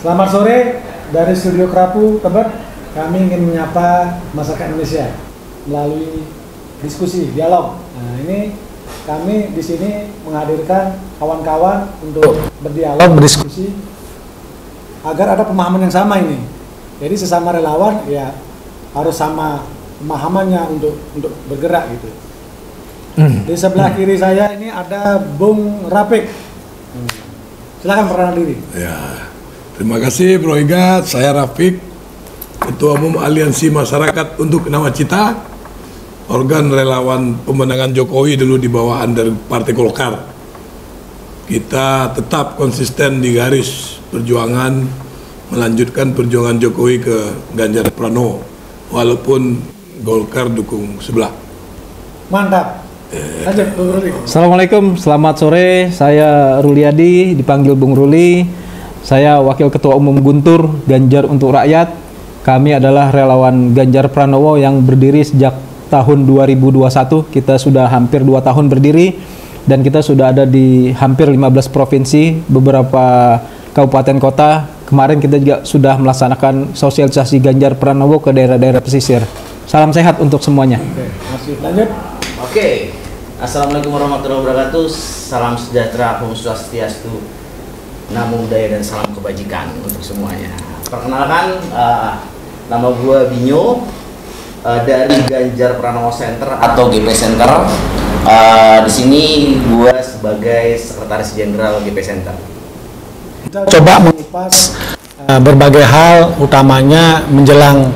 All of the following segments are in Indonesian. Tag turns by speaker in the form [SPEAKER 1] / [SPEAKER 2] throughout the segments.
[SPEAKER 1] Selamat sore dari Studio Kerapu, Tebet. Kami ingin menyapa masyarakat Indonesia melalui diskusi, dialog. Nah, ini kami di sini menghadirkan kawan-kawan untuk berdialog, berdiskusi agar ada pemahaman yang sama ini. Jadi sesama relawan ya harus sama pemahamannya untuk bergerak gitu. Di sebelah kiri saya ini ada Bung Rafiq. Silakan perkenalan diri.
[SPEAKER 2] Ya, terima kasih Bro Igat. Saya Rafiq, Ketua Umum Aliansi Masyarakat untuk Nawacita, organ relawan pemenangan Jokowi dulu di bawahan dari Partai Golkar. Kita tetap konsisten di garis perjuangan melanjutkan perjuangan Jokowi ke Ganjar Pranowo, walaupun Golkar dukung sebelah.
[SPEAKER 1] Mantap. Lanjut, Bung Ruli.
[SPEAKER 3] Assalamualaikum, selamat sore. Saya Ruliadi, dipanggil Bung Ruli. Saya Wakil Ketua Umum Guntur Ganjar untuk Rakyat. Kami adalah relawan Ganjar Pranowo yang berdiri sejak tahun 2021. Kita sudah hampir 2 tahun berdiri dan kita sudah ada di hampir 15 provinsi, beberapa kabupaten kota. Kemarin kita juga sudah melaksanakan sosialisasi Ganjar Pranowo ke daerah-daerah pesisir. Salam sehat untuk semuanya.
[SPEAKER 1] Oke, masih lanjut.
[SPEAKER 4] Oke, Assalamualaikum warahmatullahi wabarakatuh. Salam sejahtera, Om Swastiastu, Namo Buddhaya, dan salam kebajikan untuk semuanya. Perkenalkan, nama gue Binyo dari Ganjar Pranowo Center atau GP Center. Di sini gue sebagai Sekretaris Jenderal GP Center.
[SPEAKER 1] Kita coba mengupas berbagai hal, utamanya menjelang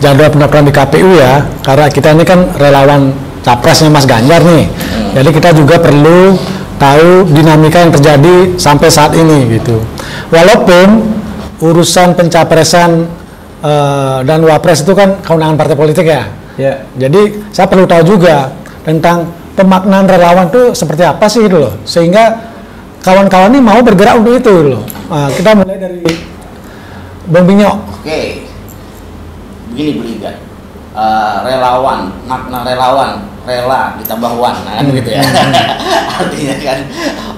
[SPEAKER 1] jadwal pendaftaran di KPU ya, karena kita ini kan relawan capresnya Mas Ganjar nih. Jadi kita juga perlu tahu dinamika yang terjadi sampai saat ini gitu. Walaupun urusan pencapresan dan wapres itu kan kewenangan partai politik ya. Ya. Jadi saya perlu tahu juga tentang pemaknaan relawan itu seperti apa sih gitu loh. Sehingga kawan-kawan ini mau bergerak untuk itu gitu loh. Nah, kita mulai dari Bung Binyo.
[SPEAKER 4] Oke, begini Bu Liga. Relawan, makna relawan, rela ditambah wan, kan gitu ya. Artinya kan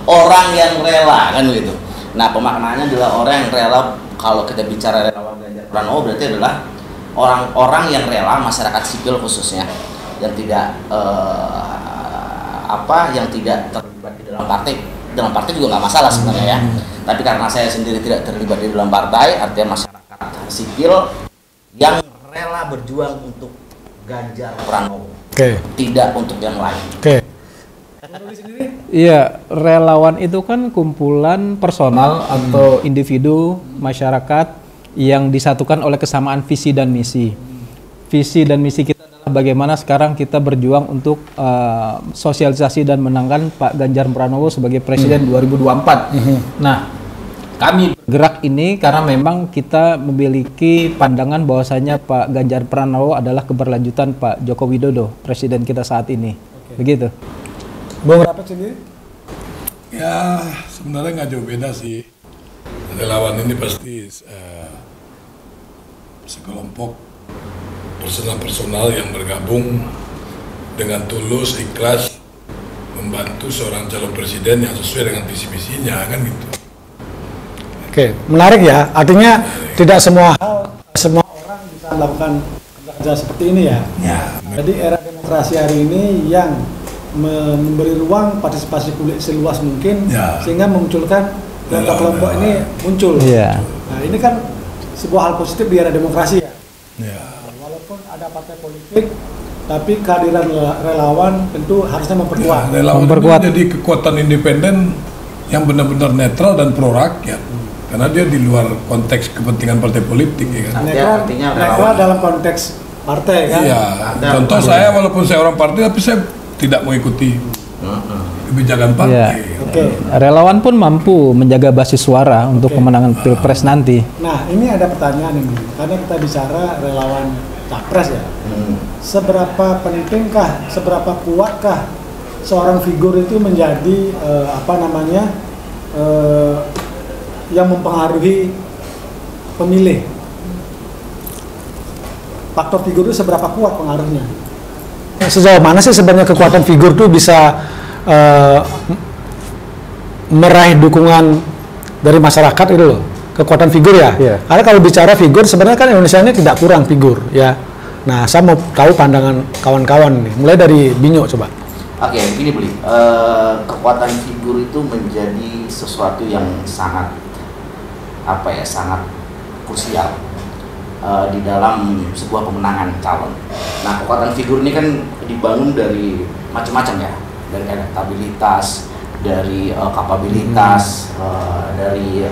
[SPEAKER 4] orang yang rela, kan gitu. Nah, pemaknaannya adalah orang yang rela. Kalau kita bicara relawan Ganjar Pranowo berarti adalah orang-orang yang rela, masyarakat sipil khususnya, yang tidak yang tidak terlibat di dalam partai. Dalam partai juga nggak masalah sebenarnya ya. Tapi karena saya sendiri tidak terlibat di dalam partai, artinya masyarakat sipil yang rela berjuang untuk Ganjar Pranowo, tidak untuk yang lain.
[SPEAKER 3] Iya, relawan itu kan kumpulan personal atau individu masyarakat yang disatukan oleh kesamaan visi dan misi. Visi dan misi kita adalah bagaimana sekarang kita berjuang untuk sosialisasi dan menangkan Pak Ganjar Pranowo sebagai Presiden 2024. Nah, kami bergerak ini karena memang kita memiliki pandangan bahwasanya Pak Ganjar Pranowo adalah keberlanjutan Pak Joko Widodo, Presiden kita saat ini. Begitu.
[SPEAKER 1] Bung Rafiq sendiri?
[SPEAKER 2] Ya, sebenarnya nggak jauh beda sih. Relawan ini pasti sekelompok personal-personal yang bergabung dengan tulus, ikhlas membantu seorang calon presiden yang sesuai dengan visi-misinya, kan gitu.
[SPEAKER 1] Oke, menarik ya. Artinya tidak semua orang bisa melakukan kerja seperti ini ya.
[SPEAKER 2] Ya.
[SPEAKER 1] Jadi era demokrasi hari ini yang memberi ruang partisipasi publik seluas mungkin
[SPEAKER 2] ya,
[SPEAKER 1] sehingga memunculkan kelompok-kelompok ini muncul.
[SPEAKER 3] Ya.
[SPEAKER 1] Nah, ini kan sebuah hal positif di era demokrasi ya.
[SPEAKER 2] Ya.
[SPEAKER 1] Walaupun ada partai politik, tapi kehadiran relawan tentu harusnya memperkuat.
[SPEAKER 2] Ya, relawan ini jadi kekuatan independen yang benar-benar netral dan pro rakyat. Karena dia di luar konteks kepentingan partai politik ya kan.
[SPEAKER 1] Netral dalam konteks partai kan.
[SPEAKER 2] Iya. Contoh saya, walaupun saya orang partai tapi saya tidak mengikuti kebijakan partai.
[SPEAKER 3] Ya. Relawan pun mampu menjaga basis suara untuk pemenangan Pilpres nanti.
[SPEAKER 1] Nah, ini ada pertanyaan ini. Karena kita bicara relawan capres ya. Seberapa pentingkah, seberapa kuatkah seorang figur itu menjadi yang mempengaruhi pemilih? Faktor figur itu seberapa kuat pengaruhnya? Sejauh mana sih sebenarnya kekuatan figur itu bisa meraih dukungan dari masyarakat itu loh? kekuatan figur ya. Karena kalau bicara figur sebenarnya kan Indonesia ini tidak kurang figur ya. Nah, saya mau tahu pandangan kawan-kawan nih. Mulai dari Binyo coba.
[SPEAKER 4] Oke, gini Beli. Kekuatan figur itu menjadi sesuatu yang sangat sangat krusial di dalam sebuah pemenangan calon. Nah, kekuatan figur ini kan dibangun dari macam-macam ya, dari elektabilitas, dari kapabilitas, dari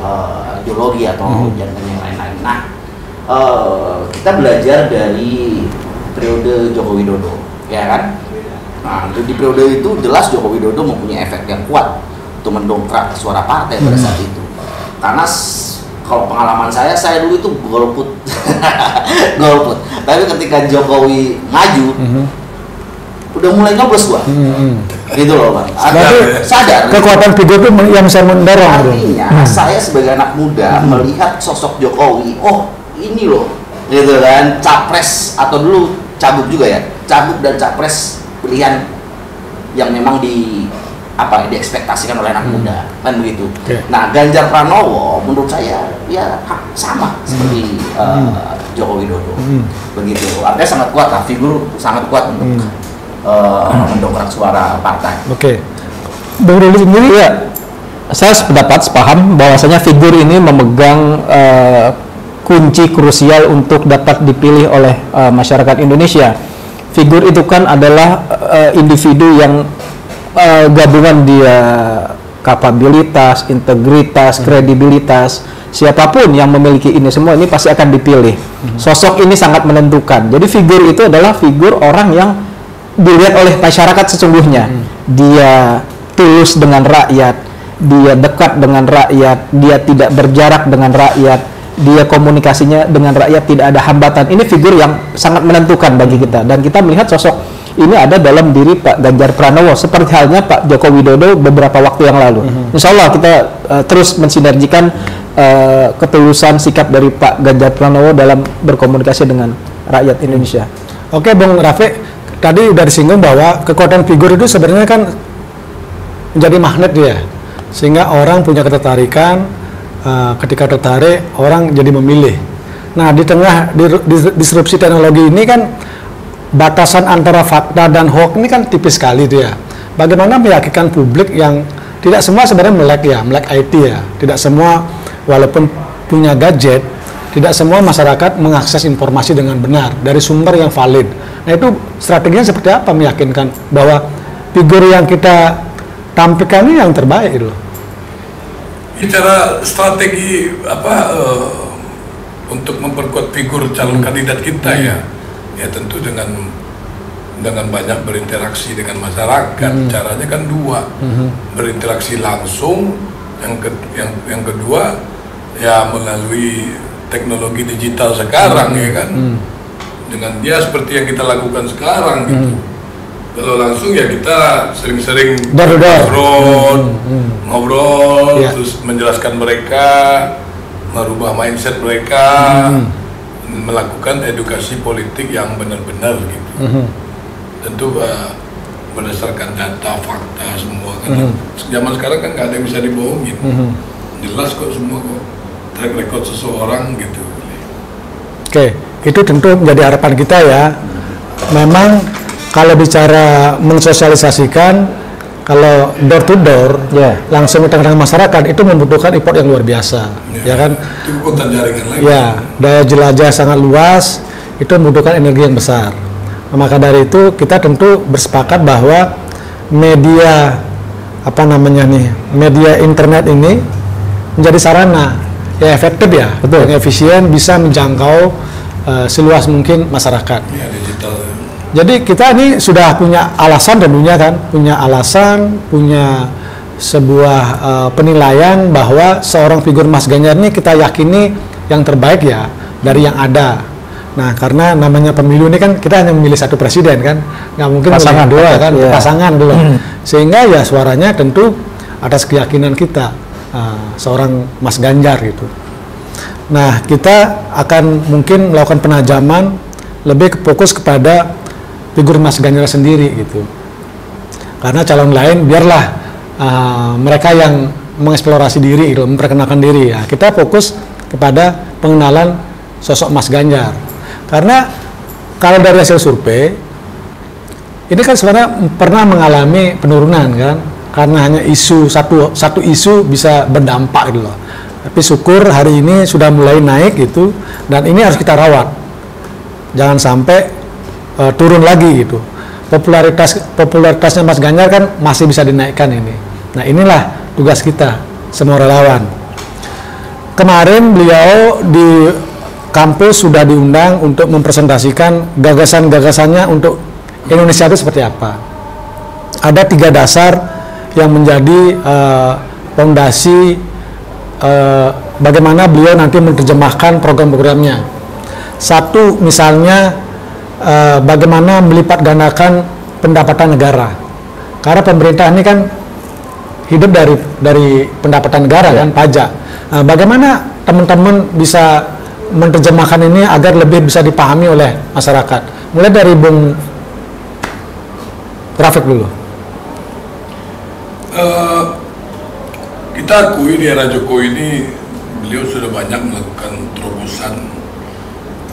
[SPEAKER 4] ideologi atau yang lain-lain. Nah, kita belajar dari periode Joko Widodo, ya kan? Nah, di periode itu jelas Joko Widodo mempunyai efek yang kuat untuk mendongkrak suara partai pada saat itu. Karena kalau pengalaman saya dulu itu golput, golput. Tapi ketika Jokowi maju, udah mulai nyoblos gua, gitu loh Bang. Sadar.
[SPEAKER 1] Kekuatan figur itu yang bisa mendorong.
[SPEAKER 4] Artinya saya sebagai anak muda melihat sosok Jokowi, oh ini loh, gitu kan, capres atau dulu cagup juga ya, cagup dan capres pilihan yang memang diekspektasikan oleh anak muda, kan begitu. Nah, Ganjar Pranowo menurut saya ya sama seperti Joko Widodo, begitu. Artinya sangat kuat lah, figur sangat kuat untuk mendongkrak suara partai.
[SPEAKER 1] Bung Ruli sendiri
[SPEAKER 3] ya, saya sepaham bahwasanya figur ini memegang kunci krusial untuk dapat dipilih oleh masyarakat Indonesia. Figur itu kan adalah individu yang gabungan dia kapabilitas, integritas, kredibilitas. Siapapun yang memiliki ini semua ini pasti akan dipilih. Sosok ini sangat menentukan. Jadi figur itu adalah figur orang yang dilihat oleh masyarakat sesungguhnya. Dia tulus dengan rakyat, dia dekat dengan rakyat, dia tidak berjarak dengan rakyat, dia komunikasinya dengan rakyat tidak ada hambatan. Ini figur yang sangat menentukan bagi kita, dan kita melihat sosok ini ada dalam diri Pak Ganjar Pranowo seperti halnya Pak Joko Widodo beberapa waktu yang lalu. Insya Allah kita terus mensinergikan ketulusan sikap dari Pak Ganjar Pranowo dalam berkomunikasi dengan rakyat Indonesia.
[SPEAKER 1] Oke, Bung Rafiq, tadi udah disinggung bahwa kekuatan figur itu sebenarnya kan menjadi magnet dia, sehingga orang punya ketertarikan. Ketika tertarik, orang jadi memilih. Nah, di tengah disrupsi teknologi ini kan batasan antara fakta dan hoax ini kan tipis sekali itu ya. Bagaimana meyakinkan publik yang tidak semua sebenarnya melek IT ya. Tidak semua walaupun punya gadget, tidak semua masyarakat mengakses informasi dengan benar dari sumber yang valid. Nah, itu strateginya seperti apa meyakinkan bahwa figur yang kita tampilkan ini yang terbaik itu?
[SPEAKER 2] Bicara strategi untuk memperkuat figur calon kandidat kita ya tentu dengan banyak berinteraksi dengan masyarakat. Caranya kan dua, berinteraksi langsung, yang kedua ya melalui teknologi digital sekarang ya kan, dengan dia seperti yang kita lakukan sekarang gitu. Kalau langsung ya kita sering-sering ngobrol, terus menjelaskan mereka, merubah mindset mereka, melakukan edukasi politik yang benar-benar gitu. Tentu berdasarkan data, fakta semua kan. Zaman sekarang kan nggak ada yang bisa dibohongin. Jelas kok semua kok, track record seseorang gitu.
[SPEAKER 1] Oke, itu tentu menjadi harapan kita ya. Memang kalau bicara mensosialisasikan, kalau door to door, langsung ke tengah-tengah masyarakat itu membutuhkan effort yang luar biasa, ya kan?
[SPEAKER 2] Itu kekuatan jaringan lagi.
[SPEAKER 1] Ya, daya jelajah sangat luas, itu membutuhkan energi yang besar. Nah, maka dari itu kita tentu bersepakat bahwa media media internet ini menjadi sarana yang efektif ya, yang efisien, bisa menjangkau seluas mungkin masyarakat.
[SPEAKER 2] Ya, digital.
[SPEAKER 1] Jadi kita ini sudah punya alasan tentunya kan, punya sebuah penilaian bahwa seorang figur Mas Ganjar ini kita yakini yang terbaik ya dari yang ada. Nah, karena namanya pemilu ini kan kita hanya memilih satu presiden kan, nggak mungkin
[SPEAKER 3] pasangan
[SPEAKER 1] dua kan, pasangan dulu. Sehingga ya suaranya tentu atas keyakinan kita seorang Mas Ganjar gitu. Nah, kita akan mungkin melakukan penajaman lebih fokus kepada figur Mas Ganjar sendiri gitu, karena calon lain biarlah mereka yang mengeksplorasi diri gitu, memperkenalkan diri ya. Kita fokus kepada pengenalan sosok Mas Ganjar. Karena kalau dari hasil survei ini kan sebenarnya pernah mengalami penurunan kan, karena hanya isu satu isu bisa berdampak gitu loh. Tapi syukur hari ini sudah mulai naik gitu, dan ini harus kita rawat. Jangan sampai turun lagi gitu. Popularitasnya Mas Ganjar kan masih bisa dinaikkan ini. Nah, inilah tugas kita semua relawan. Kemarin beliau di kampus sudah diundang untuk mempresentasikan gagasan-gagasannya untuk Indonesia itu seperti apa. Ada 3 dasar yang menjadi fondasi bagaimana beliau nanti menerjemahkan program-programnya. Satu misalnya bagaimana melipat gandakan pendapatan negara. Karena pemerintah ini kan hidup dari pendapatan negara kan, pajak. Bagaimana teman-teman bisa menerjemahkan ini agar lebih bisa dipahami oleh masyarakat. Mulai dari Bung Rafiq dulu.
[SPEAKER 2] Kita akui di era Jokowi ini beliau sudah banyak melakukan terobosan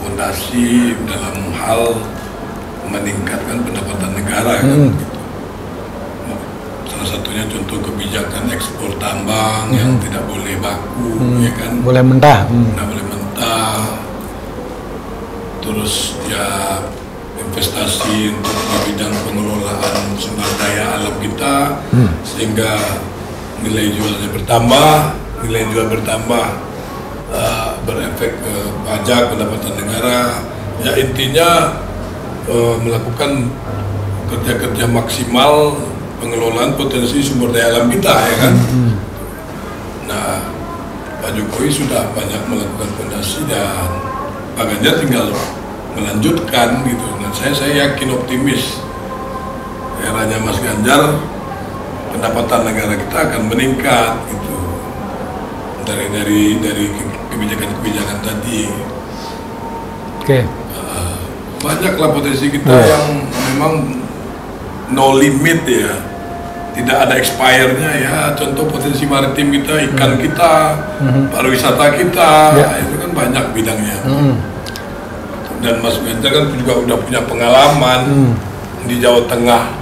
[SPEAKER 2] fondasi dalam hal meningkatkan pendapatan negara kan. Salah satunya contoh kebijakan ekspor tambang yang tidak boleh baku, ya kan?
[SPEAKER 1] Boleh mentah.
[SPEAKER 2] Tidak boleh mentah. Terus ya investasi untuk bidang pengelolaan sumber daya alam kita, sehingga nilai jualnya bertambah, nilai jual bertambah, berefek ke pajak pendapatan negara. Ya intinya melakukan kerja-kerja maksimal pengelolaan potensi sumber daya alam kita, ya kan. Nah, Pak Jokowi sudah banyak melakukan fondasi dan Pak Ganjar tinggal melanjutkan gitu. Dan saya yakin optimis eranya Mas Ganjar pendapatan negara kita akan meningkat gitu dari kebijakan-kebijakan tadi.
[SPEAKER 1] Oke.
[SPEAKER 2] Banyaklah potensi kita yang memang no limit ya, tidak ada expire-nya ya. Contoh potensi maritim kita, ikan kita, pariwisata kita, itu kan banyak bidangnya. Dan Mas Ganjar kan juga udah punya pengalaman di Jawa Tengah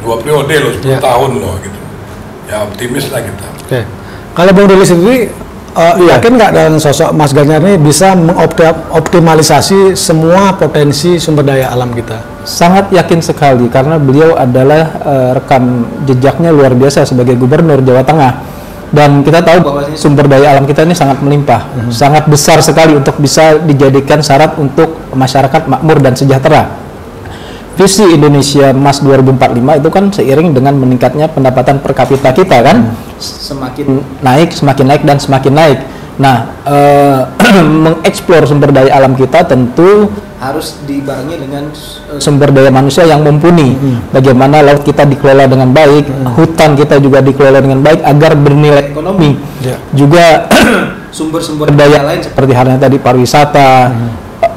[SPEAKER 2] 2 periode loh, 10 tahun loh gitu. Ya optimis lah kita.
[SPEAKER 1] Oke. Kalau Bung Doli sendiri yakin nggak dengan sosok Mas Ganjar ini bisa mengoptimalisasi semua potensi sumber daya alam kita?
[SPEAKER 3] Sangat yakin sekali karena beliau adalah rekam jejaknya luar biasa sebagai gubernur Jawa Tengah. Dan kita tahu bahwa sumber daya alam kita ini sangat melimpah, sangat besar sekali untuk bisa dijadikan syarat untuk masyarakat makmur dan sejahtera. Visi Indonesia Emas 2045 itu kan seiring dengan meningkatnya pendapatan per kapita kita kan, semakin naik dan semakin naik. Nah, mengeksplor sumber daya alam kita tentu harus dibarengi dengan sumber daya manusia yang mumpuni. Bagaimana laut kita dikelola dengan baik, hutan kita juga dikelola dengan baik agar bernilai ekonomi. Juga sumber-sumber daya lain seperti halnya tadi pariwisata,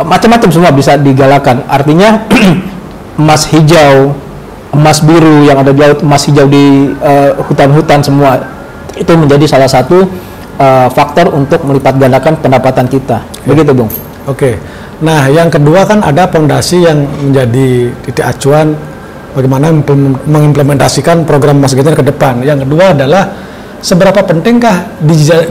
[SPEAKER 3] macam-macam semua bisa digalakan. Artinya emas hijau, emas biru yang ada di laut, emas hijau di hutan-hutan semua itu menjadi salah satu faktor untuk melipat gandakan pendapatan kita. Begitu, Bung.
[SPEAKER 1] Oke. Nah, yang kedua kan ada fondasi yang menjadi titik acuan bagaimana mengimplementasikan program Mas Ganjar ke depan. Yang kedua adalah seberapa pentingkah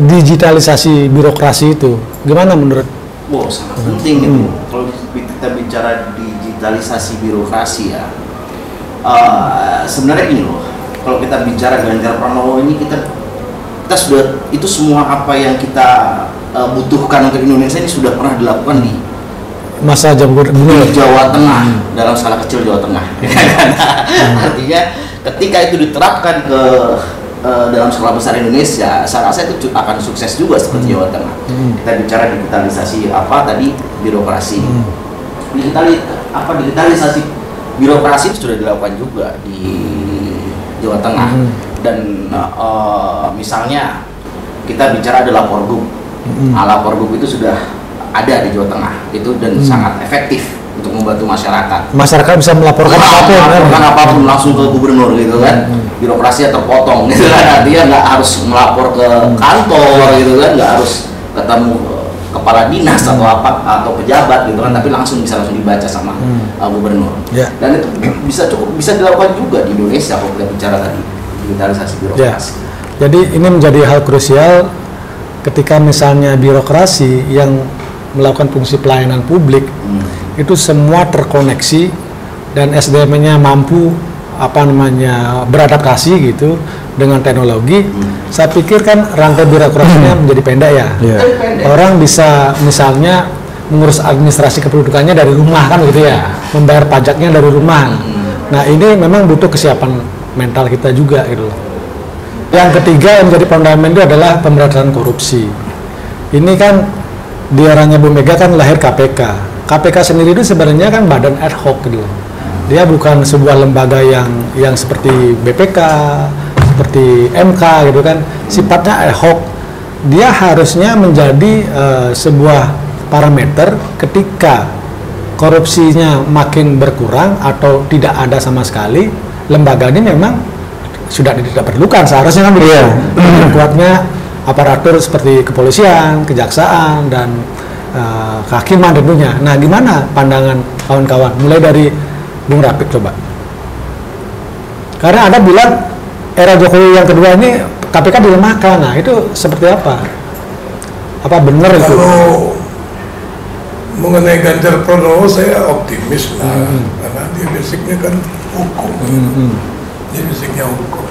[SPEAKER 1] digitalisasi birokrasi itu? Gimana menurut?
[SPEAKER 4] Wow, sangat penting itu. Kalau kita bicara digitalisasi birokrasi ya, sebenarnya ini loh. Kalau kita bicara Ganjar Pranowo ini kita sudah, itu semua apa yang kita butuhkan untuk Indonesia ini sudah pernah dilakukan di
[SPEAKER 1] masa jabatan
[SPEAKER 4] di Jawa Tengah, dalam skala kecil Jawa Tengah. Artinya ketika itu diterapkan ke dalam skala besar Indonesia, saya rasa itu akan sukses juga seperti Jawa Tengah. Kita bicara digitalisasi apa tadi, birokrasi. Digitalisasi birokrasi itu sudah dilakukan juga di Jawa Tengah. Dan misalnya kita bicara ada Laporgub. Laporgub itu sudah ada di Jawa Tengah itu dan sangat efektif untuk membantu masyarakat.
[SPEAKER 1] Masyarakat bisa melaporkan
[SPEAKER 4] apapun langsung ke gubernur gitu kan. Birokrasinya terpotong gitu kan. Artinya nggak harus melapor ke kantor gitu kan, nggak harus ketemu kepala dinas atau apa atau pejabat gitu kan, tapi langsung dibaca sama gubernur. Dan itu bisa dilakukan juga di Indonesia kalau kita bicara tadi digitalisasi birokrasi.
[SPEAKER 1] Jadi ini menjadi hal krusial ketika misalnya birokrasi yang melakukan fungsi pelayanan publik itu semua terkoneksi dan SDM-nya mampu beradaptasi gitu dengan teknologi. Saya pikir kan rantai birokrasinya menjadi pendek ya. Orang bisa misalnya mengurus administrasi kependudukannya dari rumah kan gitu ya, membayar pajaknya dari rumah. Nah ini memang butuh kesiapan mental kita juga gitu loh. Yang ketiga yang menjadi fundamental itu adalah pemberantasan korupsi. Ini kan di eranya Bu Mega kan lahir KPK. KPK sendiri itu sebenarnya kan badan ad hoc gitu loh. Dia bukan sebuah lembaga yang seperti BPK, seperti MK gitu kan, sifatnya ad hoc. Dia harusnya menjadi sebuah parameter ketika korupsinya makin berkurang atau tidak ada sama sekali, lembaga ini memang sudah tidak perlukan seharusnya kan begitu. Kuatnya aparatur seperti kepolisian, kejaksaan dan kehakiman tentunya. Nah, gimana pandangan kawan-kawan? Mulai dari Bung Rafiq coba. Karena Anda bilang era Jokowi yang kedua ini KPK dilemahkan. Nah, itu seperti apa? Apa benar itu?
[SPEAKER 2] Kalau mengenai Ganjar Pranowo saya optimis lah, karena dia basicnya kan hukum. Dia basicnya hukum.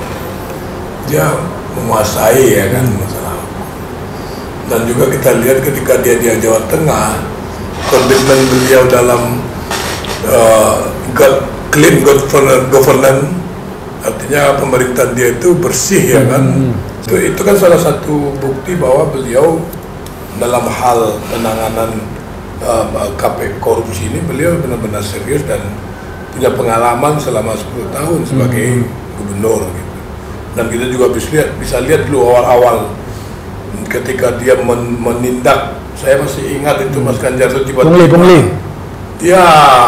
[SPEAKER 2] Dia menguasai ya kan masalah hukum. Dan juga kita lihat ketika dia di Jawa Tengah, komitmen beliau dalam clean governance, artinya pemerintahan dia itu bersih ya kan. Itu kan salah satu bukti bahwa beliau dalam hal penanganan KPK korupsi ini beliau benar-benar serius dan punya pengalaman selama 10 tahun sebagai gubernur gitu. Dan kita juga bisa lihat dulu awal-awal ketika dia menindak, saya masih ingat itu Mas Ganjar itu tiba-tiba
[SPEAKER 1] pungli.
[SPEAKER 2] Ya,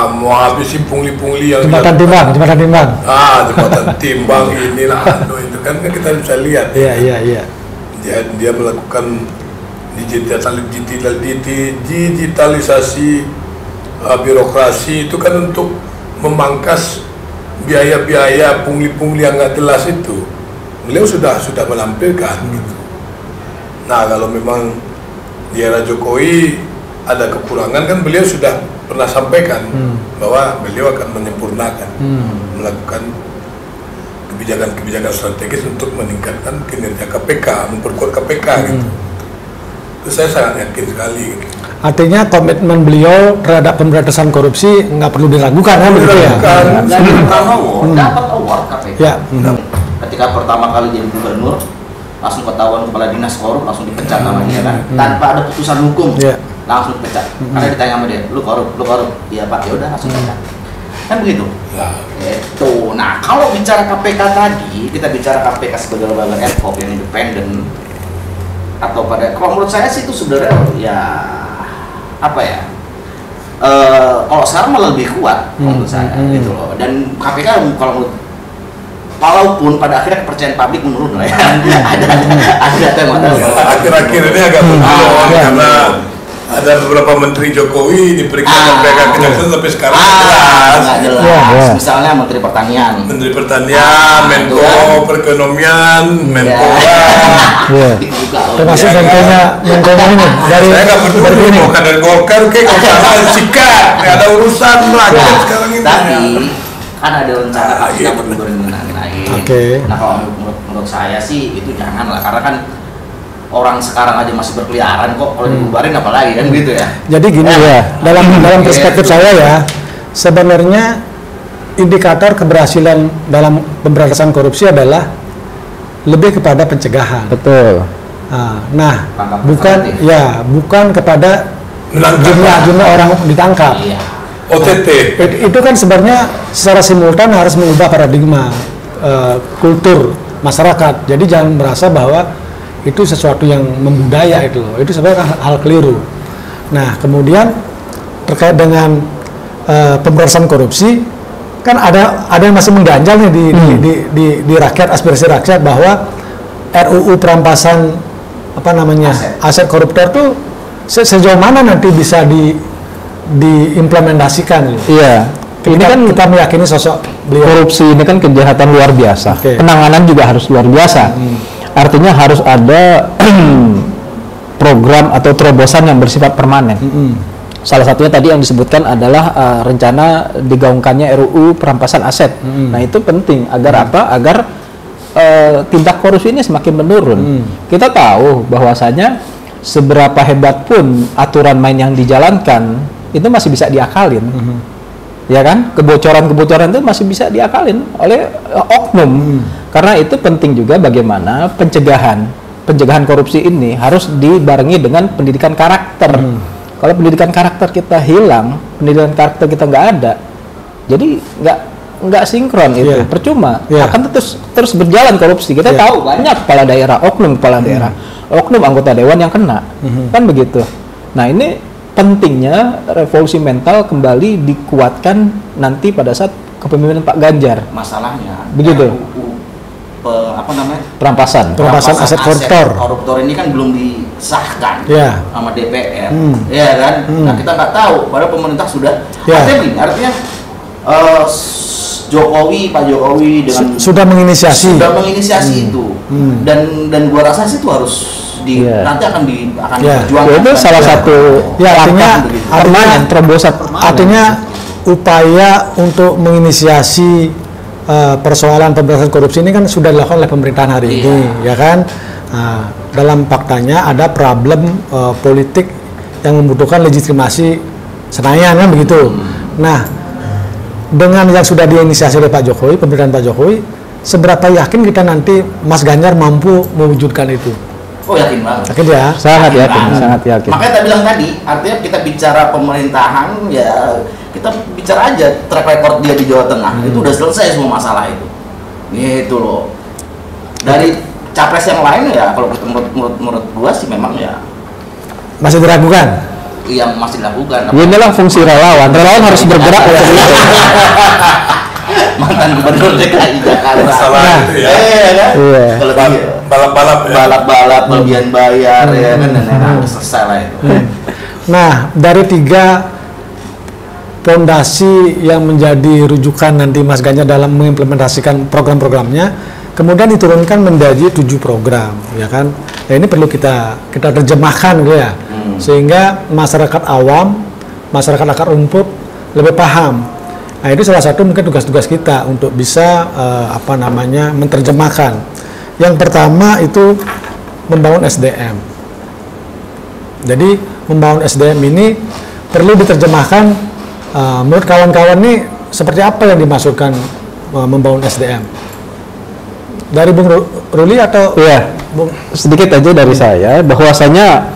[SPEAKER 2] mau habisi pungli-pungli yang
[SPEAKER 1] jembatan timbang.
[SPEAKER 2] Jembatan timbang inilah itu kan kita bisa lihat.
[SPEAKER 1] Iya.
[SPEAKER 2] Dia melakukan digitalisasi birokrasi itu kan untuk memangkas biaya-biaya pungli-pungli yang nggak jelas itu. Beliau sudah menampilkan gitu. Nah, kalau memang di era Jokowi ada kekurangan kan beliau sudah pernah sampaikan bahwa beliau akan menyempurnakan, melakukan kebijakan-kebijakan strategis untuk meningkatkan kinerja KPK, memperkuat KPK gitu. Itu saya sangat yakin sekali. Gitu.
[SPEAKER 1] Artinya komitmen beliau terhadap pemberantasan korupsi nggak perlu diragukan kan begitu ya?
[SPEAKER 4] Ganjar Pranowo dapat award KPK.
[SPEAKER 1] Ya.
[SPEAKER 4] Ketika pertama kali jadi gubernur, langsung ketahuan kepala dinas korup, langsung dipecat namanya kan, tanpa ada putusan hukum, langsung dipecat. Karena ditanya sama dia, lu korup, iya Pak, ya udah langsung pecat. Kan begitu. Itu. Nah, kalau bicara KPK tadi, kita bicara KPK sebagai lembaga ad hoc yang independen, atau kalau menurut saya sih itu sebenarnya ya apa ya? Kalau sekarang malah lebih kuat menurut saya gitu loh. Dan KPK kalau menurut walaupun pada akhirnya kepercayaan publik menurun lah ya. ada
[SPEAKER 2] akhir-akhir ini agak menurun karena ada beberapa menteri Jokowi diperiksa KPK kejaksaan sampai sekarang
[SPEAKER 4] nggak jelas. Misalnya Menteri Pertanian, Menko Perekonomian, Menko
[SPEAKER 1] termasuk Menkonya ini dari
[SPEAKER 2] saya nggak peduli bukan dari Golkar kalau salah sikat nggak ada urusan lagi sekarang ini.
[SPEAKER 4] Tapi kan ada rencana KPK bergabung dengan lain. Nah, kalau menurut saya sih itu jangan lah, karena kan orang sekarang aja masih berkeliaran kok, kalau dibubarin apalagi kan gitu ya.
[SPEAKER 1] Jadi gini dalam perspektif saya ya, sebenarnya indikator keberhasilan dalam pemberantasan korupsi adalah lebih kepada pencegahan.
[SPEAKER 3] Betul.
[SPEAKER 1] Nah, bukan kepada jumlah orang ditangkap.
[SPEAKER 2] OTT
[SPEAKER 1] itu kan sebenarnya secara simultan harus mengubah paradigma kultur masyarakat. Jadi jangan merasa bahwa itu sesuatu yang membudaya itu loh. Itu sebenarnya hal keliru. Nah, kemudian terkait dengan pemberantasan korupsi, kan ada yang masih mengganjal nih di rakyat, aspirasi rakyat bahwa RUU perampasan apa namanya aset koruptor tuh sejauh mana nanti bisa diimplementasikan?
[SPEAKER 3] Iya. Ini kan
[SPEAKER 1] kita meyakini sosok beliau.
[SPEAKER 3] Korupsi ini kan kejahatan luar biasa. Penanganan juga harus luar biasa. Artinya harus ada program atau terobosan yang bersifat permanen. Salah satunya tadi yang disebutkan adalah rencana digaungkannya RUU perampasan aset. Nah, itu penting agar apa? Agar tindak korupsi ini semakin menurun. Kita tahu bahwasanya seberapa hebat pun aturan main yang dijalankan itu masih bisa diakalin. Ya kan, kebocoran-kebocoran itu masih bisa diakalin oleh oknum. Karena itu penting juga bagaimana pencegahan korupsi ini harus dibarengi dengan pendidikan karakter. Kalau pendidikan karakter kita hilang, pendidikan karakter kita nggak ada, jadi nggak sinkron itu, percuma. Akan terus berjalan korupsi. Kita tahu banyak kepala daerah, oknum kepala daerah, oknum anggota dewan yang kena, kan begitu. Nah, ini pentingnya revolusi mental kembali dikuatkan nanti pada saat kepemimpinan Pak Ganjar.
[SPEAKER 4] Masalahnya
[SPEAKER 3] begitu.
[SPEAKER 4] Perampasan
[SPEAKER 1] aset
[SPEAKER 4] koruptor ini kan belum disahkan sama DPR, ya kan? Nah, kita nggak tahu, padahal pemerintah sudah. Artinya Pak Jokowi dengan
[SPEAKER 1] sudah menginisiasi
[SPEAKER 4] itu, dan gua rasa sih itu harus nanti akan diperjuangkan.
[SPEAKER 3] Itu salah satu
[SPEAKER 1] artinya
[SPEAKER 3] terobosan.
[SPEAKER 1] Artinya upaya untuk menginisiasi persoalan pemberantasan korupsi ini kan sudah dilakukan oleh pemerintahan hari ini, ya kan? Dalam faktanya ada problem politik yang membutuhkan legitimasi Senayan, kan begitu. Nah, dengan yang sudah diinisiasi oleh Pak Jokowi, pemerintahan Pak Jokowi, seberapa yakin kita nanti Mas Ganjar mampu mewujudkan itu?
[SPEAKER 4] Oh, yakin banget.
[SPEAKER 1] Yakin ya?
[SPEAKER 3] Sangat yakin.
[SPEAKER 4] Makanya saya bilang tadi, artinya kita bicara pemerintahan, ya kita bicara aja track record dia di Jawa Tengah, itu udah selesai semua masalah itu. Gitu loh. Dari capres yang lain ya, kalau menurut gua sih memang ya
[SPEAKER 1] masih diragukan.
[SPEAKER 4] Iya, masih dilakukan.
[SPEAKER 3] Inilah fungsi relawan. Relawan harus bergerak untuk itu.
[SPEAKER 4] Mantan Gubernur DKI Jakarta.
[SPEAKER 2] Masalah itu ya.
[SPEAKER 3] Iya.
[SPEAKER 4] Kalau balap-balap, kelebihan bayar, ya kan, dan selesai lah itu.
[SPEAKER 1] Nah, dari 3 fondasi yang menjadi rujukan nanti Mas Ganjar dalam mengimplementasikan program-programnya, kemudian diturunkan menjadi 7 program, ya kan? Nah, ini perlu kita terjemahkan gitu ya, sehingga masyarakat awam, masyarakat akar rumput lebih paham. Nah, itu salah satu mungkin tugas-tugas kita untuk bisa menerjemahkan. Yang pertama itu membangun SDM. Jadi membangun SDM ini perlu diterjemahkan. Menurut kawan-kawan ini seperti apa yang dimaksudkan membangun SDM? Dari Bung Ruli atau?
[SPEAKER 3] Iya, sedikit aja dari saya, bahwasanya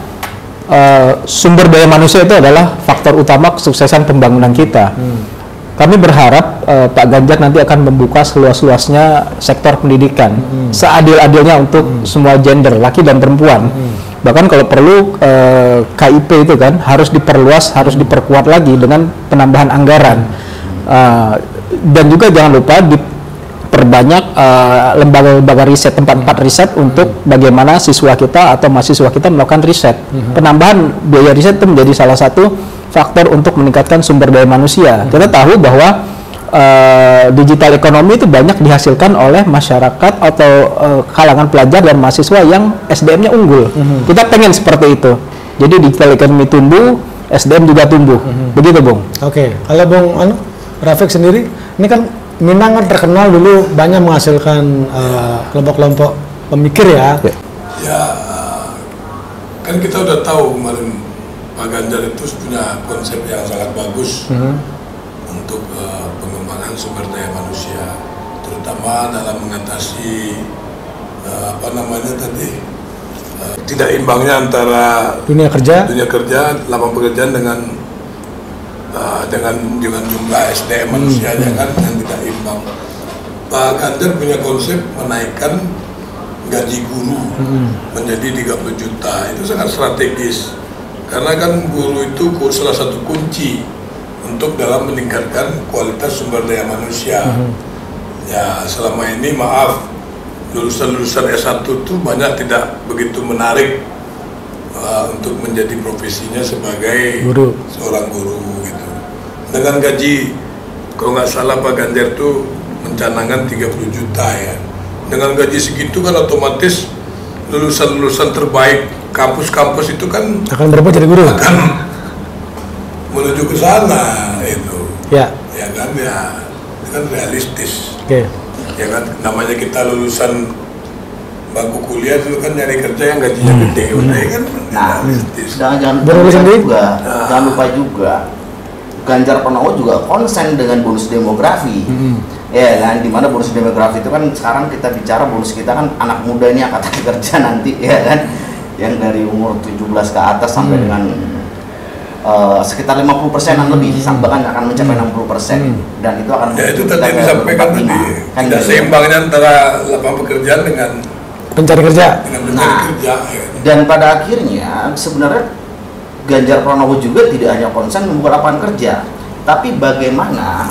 [SPEAKER 3] sumber daya manusia itu adalah faktor utama kesuksesan pembangunan kita. Kami berharap Pak Ganjar nanti akan membuka seluas-luasnya sektor pendidikan, seadil-adilnya untuk semua gender, laki dan perempuan. Bahkan kalau perlu KIP itu kan harus diperluas, harus diperkuat lagi dengan penambahan anggaran. Dan juga jangan lupa diperbanyak lembaga-lembaga riset, tempat-tempat riset untuk bagaimana siswa kita atau mahasiswa kita melakukan riset. Penambahan biaya riset itu menjadi salah satu faktor untuk meningkatkan sumber daya manusia. Kita tahu bahwa digital ekonomi itu banyak dihasilkan oleh masyarakat atau kalangan pelajar dan mahasiswa yang SDM-nya unggul. Kita pengen seperti itu. Jadi digital ekonomi tumbuh, SDM juga tumbuh. Begitu, Bung.
[SPEAKER 1] Oke. Kalau Bung Rafiq sendiri, ini kan Minang kan terkenal dulu banyak menghasilkan kelompok-kelompok pemikir ya.
[SPEAKER 2] Ya, kan kita udah tahu kemarin Pak Ganjar itu punya konsep yang sangat bagus untuk pengembangan sumber daya manusia, terutama dalam mengatasi tidak imbangnya antara dunia kerja, lapangan pekerjaan dengan jumlah SDM manusianya kan yang tidak imbang. Pak Ganjar punya konsep menaikkan gaji guru menjadi 30 juta, itu sangat strategis. Karena kan guru itu salah satu kunci untuk dalam meningkatkan kualitas sumber daya manusia. Ya, selama ini maaf, lulusan-lulusan S1 itu banyak tidak begitu menarik untuk menjadi profesinya sebagai seorang guru gitu. Dengan gaji, kalau nggak salah Pak Ganjar tuh mencanangkan 30 juta ya. Dengan gaji segitu kan otomatis lulusan-lulusan terbaik kampus-kampus itu kan
[SPEAKER 1] akan berapa jadi guru?
[SPEAKER 2] Akan menuju ke sana itu.
[SPEAKER 1] Ya.
[SPEAKER 2] Ya kan ya, itu kan realistis.
[SPEAKER 1] Oke.
[SPEAKER 2] Ya kan namanya kita lulusan bangku kuliah itu kan nyari kerja yang gajinya gede, udah ya kan.
[SPEAKER 4] Nah,
[SPEAKER 2] realistis.
[SPEAKER 4] Jangan lupa juga Ganjar Pranowo juga konsen dengan bonus demografi. Ya kan, dimana bonus demografi itu kan sekarang kita bicara bonus kita kan anak muda ini angkatan kerja nanti ya kan, yang dari umur 17 ke atas sampai dengan sekitar 50%-an lebih, bahkan akan mencapai 60%, dan itu akan
[SPEAKER 2] ya itu tadi disampaikan tadi
[SPEAKER 4] kan
[SPEAKER 2] tidak
[SPEAKER 4] gitu.
[SPEAKER 2] seimbangnya antara lapangan pekerjaan dengan
[SPEAKER 1] pencari kerja.
[SPEAKER 2] Kerja ya.
[SPEAKER 4] Dan pada akhirnya sebenarnya Ganjar Pranowo juga tidak hanya konsen membuka lapangan kerja, tapi bagaimana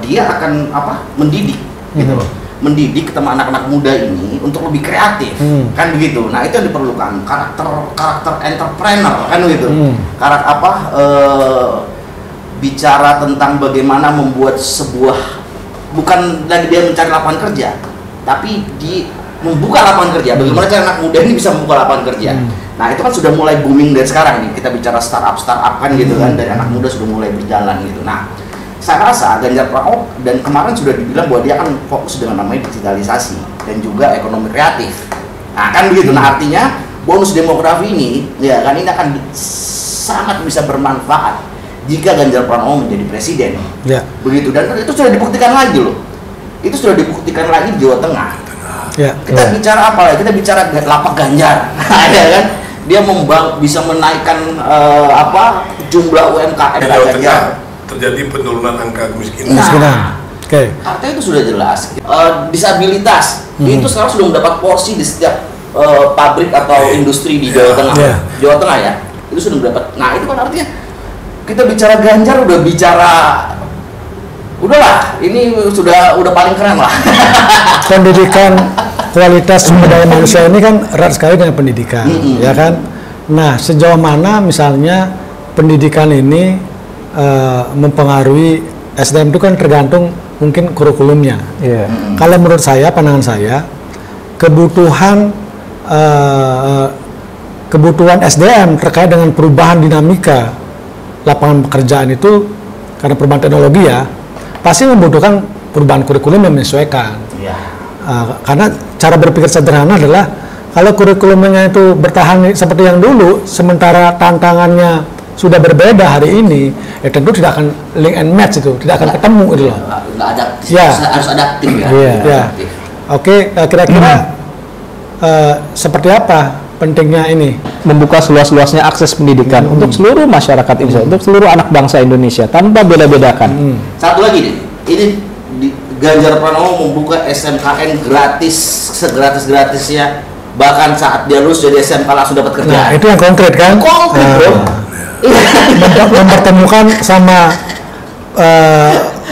[SPEAKER 4] dia akan mendidik gitu loh, mendidik teman anak-anak muda ini untuk lebih kreatif, kan begitu. Nah itu yang diperlukan, karakter entrepreneur kan begitu. Bicara tentang bagaimana membuat sebuah, bukan lagi dia mencari lapangan kerja, tapi di membuka lapangan kerja. Bagaimana cara anak muda ini bisa membuka lapangan kerja. Nah itu kan sudah mulai booming dari sekarang nih, kita bicara startup kan gitu kan, dari anak muda sudah mulai berjalan gitu. Nah saya rasa Ganjar Pranowo, dan kemarin sudah dibilang bahwa dia akan fokus dengan namanya digitalisasi dan juga ekonomi kreatif. Nah kan begitu. Nah artinya bonus demografi ini ya kan ini akan sangat bisa bermanfaat jika Ganjar Pranowo menjadi presiden.
[SPEAKER 1] Ya.
[SPEAKER 4] Begitu, dan itu sudah dibuktikan lagi loh. Itu sudah dibuktikan lagi di Jawa Tengah.
[SPEAKER 1] Ya.
[SPEAKER 4] Kita bicara apa ya? Kita bicara lapak Ganjar, ya kan? Dia bisa menaikkan jumlah UMKM Ganjar.
[SPEAKER 2] Terjadi penurunan angka kemiskinan.
[SPEAKER 1] Oke.
[SPEAKER 4] Artinya itu sudah jelas. Disabilitas itu sekarang sudah mendapat porsi di setiap pabrik atau industri di Jawa Tengah. Jawa Tengah ya, itu sudah mendapat. Nah itu kan artinya kita bicara Ganjar udah bicara, udahlah, ini udah paling keren lah.
[SPEAKER 1] Pendidikan, kualitas sumber daya manusia ini kan erat sekali dengan pendidikan, ya kan. Nah sejauh mana misalnya pendidikan ini mempengaruhi SDM itu kan tergantung mungkin kurikulumnya. Kalau menurut saya, pandangan saya, kebutuhan SDM terkait dengan perubahan dinamika lapangan pekerjaan itu karena perubahan teknologi ya, pasti membutuhkan perubahan kurikulum yang menyesuaikan. Karena cara berpikir sederhana adalah kalau kurikulumnya itu bertahan seperti yang dulu, sementara tantangannya sudah berbeda hari ini, ya tentu tidak akan link and match, itu tidak akan ketemu gitu loh.
[SPEAKER 4] Nggak adaptif, harus adaptif ya.
[SPEAKER 1] Adaptif. Oke, kira-kira seperti apa pentingnya ini
[SPEAKER 3] membuka seluas-luasnya akses pendidikan untuk seluruh masyarakat Indonesia, untuk seluruh anak bangsa Indonesia tanpa beda-bedakan.
[SPEAKER 4] Satu lagi nih, ini Ganjar Pranowo membuka SMKN gratis, segratis-gratisnya, bahkan saat dia lulus dari SMK langsung dapat kerja.
[SPEAKER 1] Nah, itu yang konkret kan?
[SPEAKER 4] Konkret bro.
[SPEAKER 1] Mempertemukan sama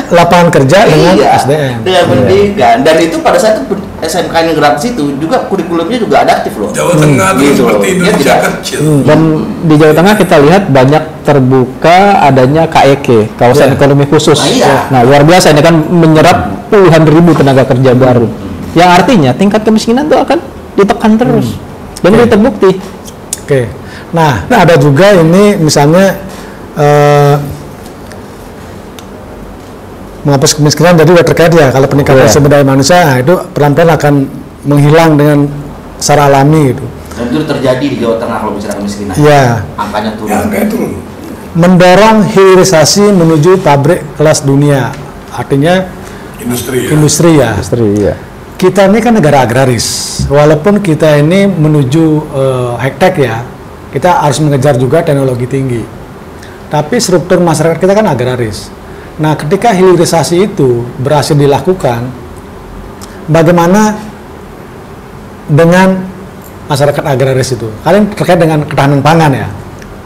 [SPEAKER 1] lapangan kerja dengan SDM.
[SPEAKER 4] Dengan pendidikan, dan itu pada saat itu SMK yang gratis itu juga kurikulumnya juga adaptif loh.
[SPEAKER 2] Jawa Tengah itu seperti Indonesia kecil.
[SPEAKER 3] Dan di Jawa Tengah kita lihat banyak terbuka adanya KEK, kawasan ekonomi khusus. Nah luar biasa, ini kan menyerap puluhan ribu tenaga kerja baru. Yang artinya tingkat kemiskinan itu akan ditekan terus. Dan itu terbukti.
[SPEAKER 1] Nah ada juga ini misalnya menghapus kemiskinan, jadi udah terkait ya kalau peningkatan sumber daya manusia, nah, itu pelan-pelan akan menghilang dengan secara alami gitu.
[SPEAKER 4] Dan itu terjadi di Jawa Tengah kalau bicara kemiskinan. Angkanya turun.
[SPEAKER 1] Mendorong hilirisasi menuju pabrik kelas dunia, artinya industri ya. Kita ini kan negara agraris, walaupun kita ini menuju high-tech ya, kita harus mengejar juga teknologi tinggi. Tapi struktur masyarakat kita kan agraris. Nah, ketika hilirisasi itu berhasil dilakukan, bagaimana dengan masyarakat agraris itu? Kalian terkait dengan ketahanan pangan ya?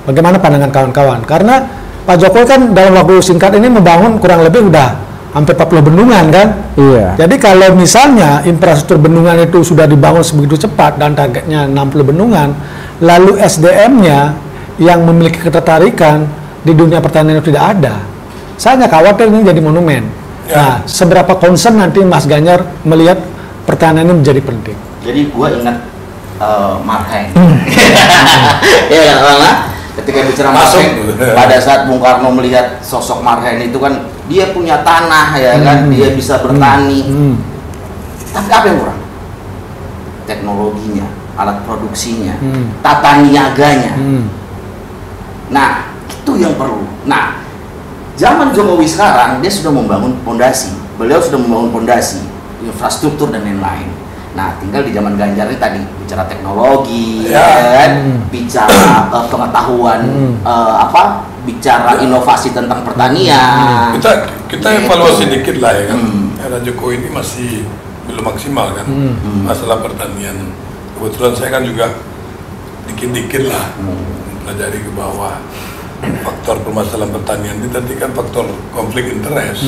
[SPEAKER 1] Bagaimana pandangan kawan-kawan? Karena Pak Jokowi kan dalam waktu singkat ini membangun kurang lebih udah hampir 40 bendungan kan.
[SPEAKER 3] Iya.
[SPEAKER 1] Jadi kalau misalnya infrastruktur bendungan itu sudah dibangun sebegitu cepat dan targetnya 60 bendungan, lalu SDM-nya yang memiliki ketertarikan di dunia pertanian itu tidak ada, saya nggak khawatir ini jadi monumen. Nah, seberapa concern nanti Mas Ganjar melihat pertanian ini menjadi penting?
[SPEAKER 4] Jadi gua ingat Marheng. Ya karena ketika bicara Marheng, pada saat Bung Karno melihat sosok Marheng itu kan dia punya tanah ya kan, dia bisa bertani. Tapi apa yang kurang? Teknologinya, alat produksinya, tata niaganya. Nah, itu yang perlu. Nah, zaman Jokowi sekarang dia sudah membangun fondasi. Beliau sudah membangun fondasi, infrastruktur dan lain-lain. Nah, tinggal di zaman Ganjar ini tadi bicara teknologi, kan? Bicara pengetahuan, bicara inovasi tentang pertanian.
[SPEAKER 2] Kita evaluasi dikit lah ya kan. Era Jokowi ini masih belum maksimal kan masalah pertanian. Kebetulan saya kan juga dikit-dikit lah pelajari ke bawah faktor permasalahan pertanian itu tadi kan faktor konflik interest.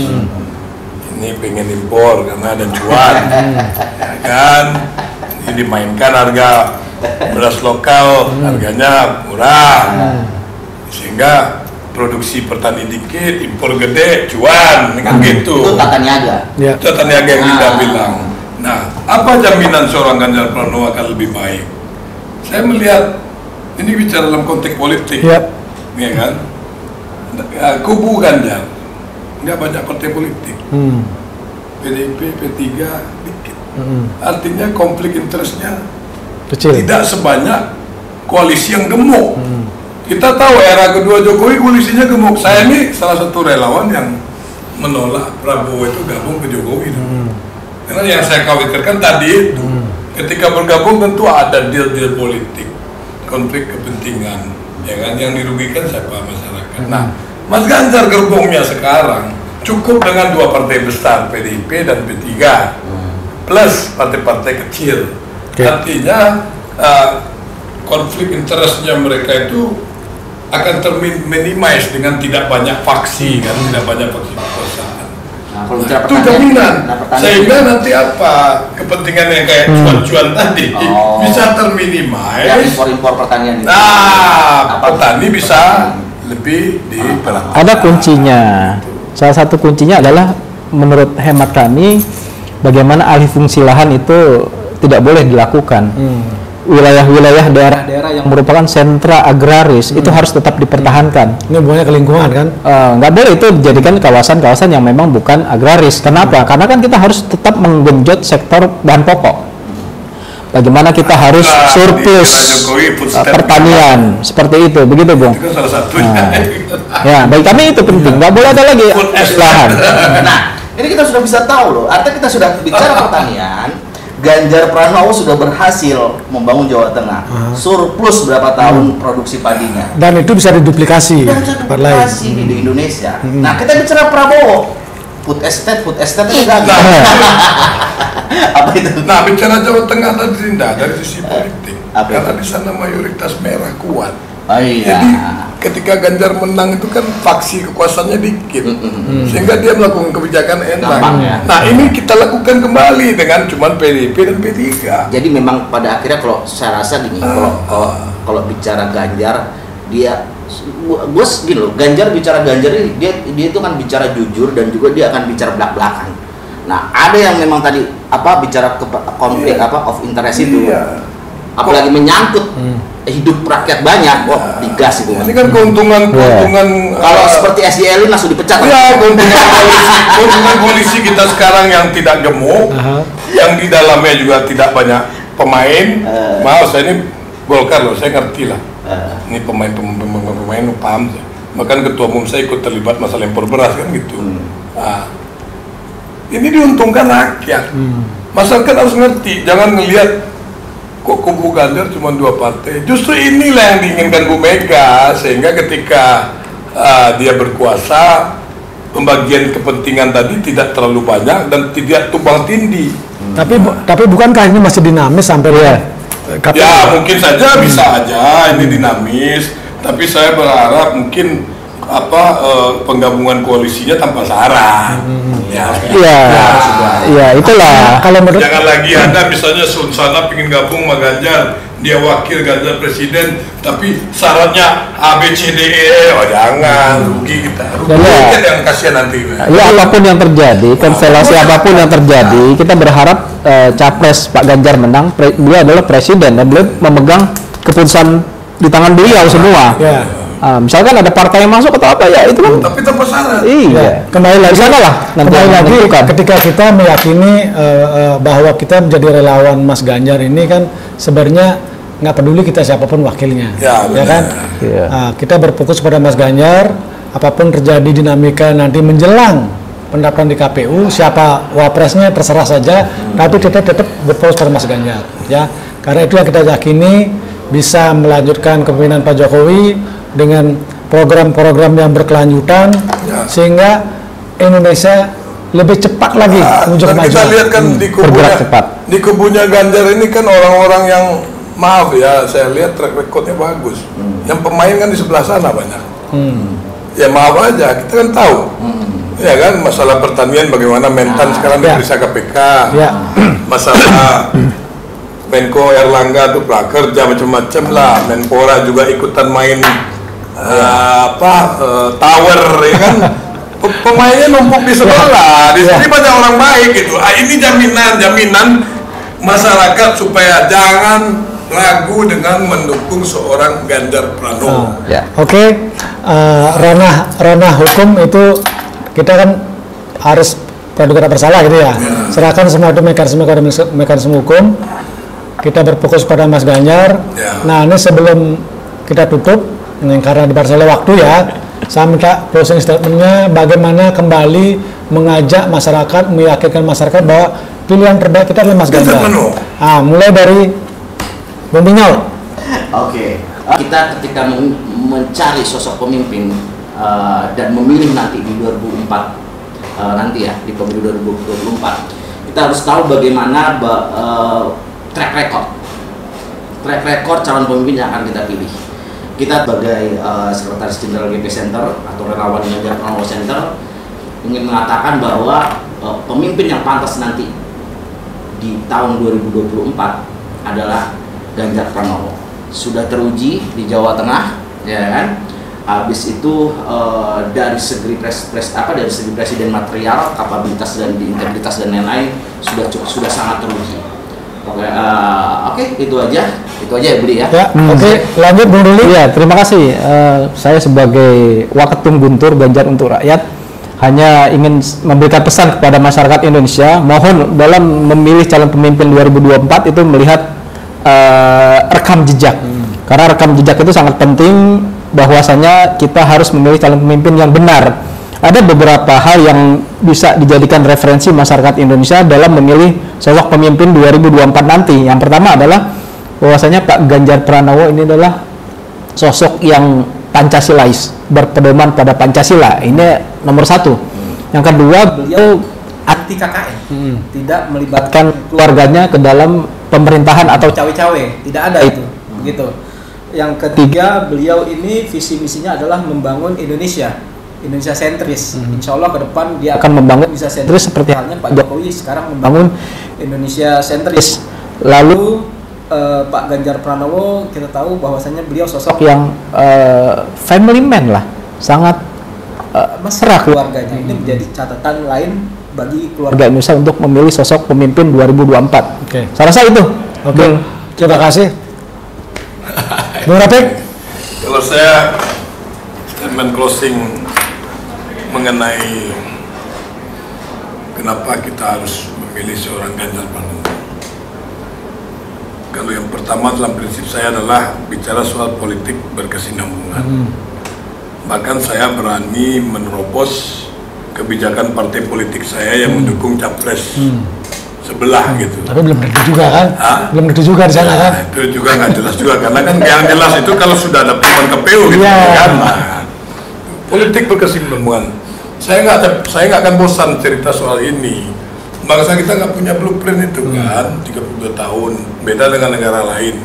[SPEAKER 2] Ini pengen impor karena ada cuan, ya kan? Ini dimainkan harga beras lokal, harganya murah, sehingga produksi petani dikit, impor gede, cuan, ini kan gitu.
[SPEAKER 4] Itu tata niaga.
[SPEAKER 2] Tata niaga yang kita bilang. Nah, apa jaminan seorang Ganjar Pranowo akan lebih baik? Saya melihat ini bicara dalam konteks politik, ya kan? Kubu Ganjar nggak banyak partai politik, PDIP, P3 dikit. Artinya konflik interestnya kecil, tidak sebanyak koalisi yang gemuk. Kita tahu era kedua Jokowi koalisinya gemuk. Saya ini salah satu relawan yang menolak Prabowo itu gabung ke Jokowi. Karena yang saya khawatirkan tadi itu, ketika bergabung tentu ada deal-deal politik, konflik kepentingan, ya kan, yang dirugikan siapa? Masyarakat. Nah, Mas Ganjar gerbongnya sekarang cukup dengan dua partai besar, PDIP dan P3, plus partai-partai kecil. Artinya konflik interestnya mereka itu akan terminimize dengan tidak banyak faksi, kan, tidak banyak faksi kekuasaan. Nah, itu jaminan. Sehingga nanti apa kepentingan yang kayak cuan-cuan tadi bisa terminimize.
[SPEAKER 4] Ya, impor pertanian itu.
[SPEAKER 2] Nah, petani bisa lebih diperhatikan.
[SPEAKER 3] Ada kuncinya. Salah satu kuncinya adalah menurut hemat kami bagaimana alih fungsi lahan itu tidak boleh dilakukan. Wilayah-wilayah daerah-daerah yang merupakan sentra agraris itu harus tetap dipertahankan.
[SPEAKER 1] Ini hubungannya ke lingkungan kan?
[SPEAKER 3] Nggak boleh itu dijadikan kawasan-kawasan yang memang bukan agraris. Kenapa? Karena kan kita harus tetap menggenjot sektor bahan pokok. Bagaimana kita harus surplus pertanian seperti itu, begitu Bung?
[SPEAKER 2] Itu salah satunya.
[SPEAKER 3] Ya, bagi kami itu penting. Nggak boleh ada lagi lahan.
[SPEAKER 4] Nah, ini kita sudah bisa tahu loh. Artinya kita sudah bicara pertanian. Ganjar Pranowo sudah berhasil membangun Jawa Tengah, surplus berapa tahun produksi padinya.
[SPEAKER 1] Dan itu bisa diduplikasi tempat lain
[SPEAKER 4] di Indonesia. Nah, kita bicara Prabowo, food estate itu gagal. Apa itu?
[SPEAKER 2] Nah, bicara Jawa Tengah tadi dari sisi politik, karena di sana mayoritas merah kuat. Jadi ketika Ganjar menang itu kan faksi kekuasaannya dikit, sehingga dia melakukan kebijakan enak. Nah, ini kita lakukan kembali dengan cuman PDIP dan P3.
[SPEAKER 4] Jadi memang pada akhirnya kalau saya rasa gini, kalau bicara Ganjar, dia bos gini loh, Ganjar ini dia itu kan bicara jujur dan juga dia akan bicara belak-belakan. Nah, ada yang memang tadi bicara konflik of interest itu, apalagi menyangkut hidup rakyat banyak, digas itu.
[SPEAKER 2] Ini kan keuntungan
[SPEAKER 4] kalau seperti SDL ini langsung dipecat.
[SPEAKER 2] Ya, keuntungan koalisi kita sekarang yang tidak gemuk, yang di dalamnya juga tidak banyak pemain. Maaf, saya ini Golkar loh, saya ngerti lah. Ini pemain paham saya. Bahkan ketua umum saya ikut terlibat masalah impor beras kan gitu. Nah, ini diuntungkan rakyat. Masyarakat harus ngerti, jangan ngelihat kok kubu Ganjar cuma dua partai. Justru inilah yang diinginkan Bu Mega, sehingga ketika dia berkuasa, pembagian kepentingan tadi tidak terlalu banyak dan tidak tumpang tindih.
[SPEAKER 1] Tapi bukankah ini masih dinamis sampai
[SPEAKER 2] ya mungkin saja bisa aja ini dinamis, tapi saya berharap mungkin penggabungan koalisinya tanpa syarat.
[SPEAKER 3] Iya, itulah.
[SPEAKER 1] Kalau menurut
[SPEAKER 2] Jangan lagi ada misalnya Sunsana pengen gabung sama Ganjar, dia wakil Ganjar presiden, tapi syaratnya A B C D E. Oh jangan, rugi kita. Rugi kan yang kasihan nanti.
[SPEAKER 3] Ya apapun yang terjadi, konstelasi apapun yang terjadi, kita berharap capres Pak Ganjar menang. Beliau adalah presiden dan beliau memegang keputusan di tangan beliau semua.
[SPEAKER 1] ya,
[SPEAKER 3] Misalkan ada partai yang masuk atau apa ya itu kan.
[SPEAKER 2] Tapi tanpa syarat.
[SPEAKER 3] Iya.
[SPEAKER 1] kembali lagi
[SPEAKER 3] nanti
[SPEAKER 1] kembali lagi
[SPEAKER 3] menentukan.
[SPEAKER 1] ketika kita meyakini bahwa kita menjadi relawan Mas Ganjar ini kan sebenarnya nggak peduli kita siapapun wakilnya,
[SPEAKER 2] Ya, benar.
[SPEAKER 1] kan?
[SPEAKER 3] Iya.
[SPEAKER 1] Kita berfokus pada Mas Ganjar. Apapun terjadi dinamika nanti menjelang pendaftaran di KPU, siapa wapresnya terserah saja, tapi kita tetap berfokus pada Mas Ganjar, ya. Karena itu yang kita yakini bisa melanjutkan kepemimpinan Pak Jokowi dengan program-program yang berkelanjutan, sehingga Indonesia lebih cepat lagi menuju
[SPEAKER 2] Dan kita
[SPEAKER 1] kemajuan.
[SPEAKER 2] lihat kan
[SPEAKER 3] bergerak cepat.
[SPEAKER 2] di kubunya Ganjar ini kan orang-orang yang maaf ya, saya lihat track recordnya bagus. Yang pemain kan di sebelah sana banyak. Ya maaf aja, kita kan tahu. Ya kan, masalah pertanian bagaimana Mentan sekarang
[SPEAKER 1] Ya.
[SPEAKER 2] diperiksa KPK.
[SPEAKER 1] Ya.
[SPEAKER 2] Masalah Menko Erlangga tuh prakerja macam-macam lah. Menpora juga ikutan main tower ya kan. Pemainnya numpuk di sebelah. Di sini banyak orang baik gitu. Ini jaminan masyarakat supaya jangan ragu dengan mendukung seorang Ganjar Pranowo.
[SPEAKER 3] Ya.
[SPEAKER 1] Oke, ranah hukum itu kita kan harus praduga tak bersalah gitu ya. Serahkan semua itu mekanisme hukum. Kita berfokus pada Mas Ganjar.
[SPEAKER 2] Ya.
[SPEAKER 1] Nah, ini sebelum kita tutup, ini karena dibatasi oleh waktu ya, saya minta closing statementnya bagaimana kembali mengajak masyarakat, meyakinkan masyarakat bahwa pilihan terbaik kita adalah Mas Ganjar. Mulai dari Bung Binyol.
[SPEAKER 4] Oke, kita ketika mencari sosok pemimpin dan memilih nanti di 2004 nanti ya di pemilu 2024, kita harus tahu bagaimana track record calon pemimpin yang akan kita pilih. Kita sebagai Sekretaris Jenderal GP Center atau relawan Ganjar Pranowo Center ingin mengatakan bahwa pemimpin yang pantas nanti di tahun 2024 adalah Ganjar Pranowo. Sudah teruji di Jawa Tengah, ya kan? Habis itu dari segi dari segi presiden material, kapabilitas dan integritas dan lain-lain sudah sangat teruji. Oke, itu aja ya Budi ya.
[SPEAKER 1] Oke, lanjut Bung Ruli.
[SPEAKER 3] Iya, terima kasih. Saya sebagai Waketum Guntur Ganjar untuk Rakyat hanya ingin memberikan pesan kepada masyarakat Indonesia, mohon dalam memilih calon pemimpin 2024 itu melihat rekam jejak. Karena rekam jejak itu sangat penting, bahwasanya kita harus memilih calon pemimpin yang benar. Ada beberapa hal yang bisa dijadikan referensi masyarakat Indonesia dalam memilih sosok pemimpin 2024 nanti. Yang pertama adalah bahwasanya Pak Ganjar Pranowo ini adalah sosok yang Pancasilais, berpedoman pada Pancasila. Ini nomor satu. Yang kedua, beliau anti KKN, tidak melibatkan keluarganya ke dalam pemerintahan atau cawe-cawe, tidak ada itu. Begitu. Yang ketiga, beliau ini visi misinya adalah membangun Indonesia sentris. Insya Allah ke depan dia akan membangun Indonesia sentris seperti halnya Pak Jokowi sekarang membangun Indonesia sentris. Lalu Pak Ganjar Pranowo kita tahu bahwasanya beliau sosok yang family man lah, sangat mesra keluarganya. Ini menjadi catatan lain bagi keluarga Indonesia untuk memilih sosok pemimpin 2024.
[SPEAKER 1] Oke.
[SPEAKER 3] Saya rasa itu.
[SPEAKER 1] Oke. Terima kasih. Bung Rafiq.
[SPEAKER 2] Kalau saya statement closing mengenai kenapa kita harus memilih seorang Ganjar Pranowo. Kalau yang pertama dalam prinsip saya adalah bicara soal politik berkesinambungan. Bahkan saya berani menerobos kebijakan partai politik saya yang mendukung capres sebelah gitu.
[SPEAKER 1] Tapi belum tentu juga kan? Belum tentu juga di sana kan?
[SPEAKER 2] Itu juga nggak jelas juga karena kan yang jelas itu kalau sudah ada pengumuman KPU gitu kan. Nah, politik berkesinambungan. Saya nggak akan bosan cerita soal ini. Bangsa kita nggak punya blueprint itu kan, 32 tahun, beda dengan negara lain.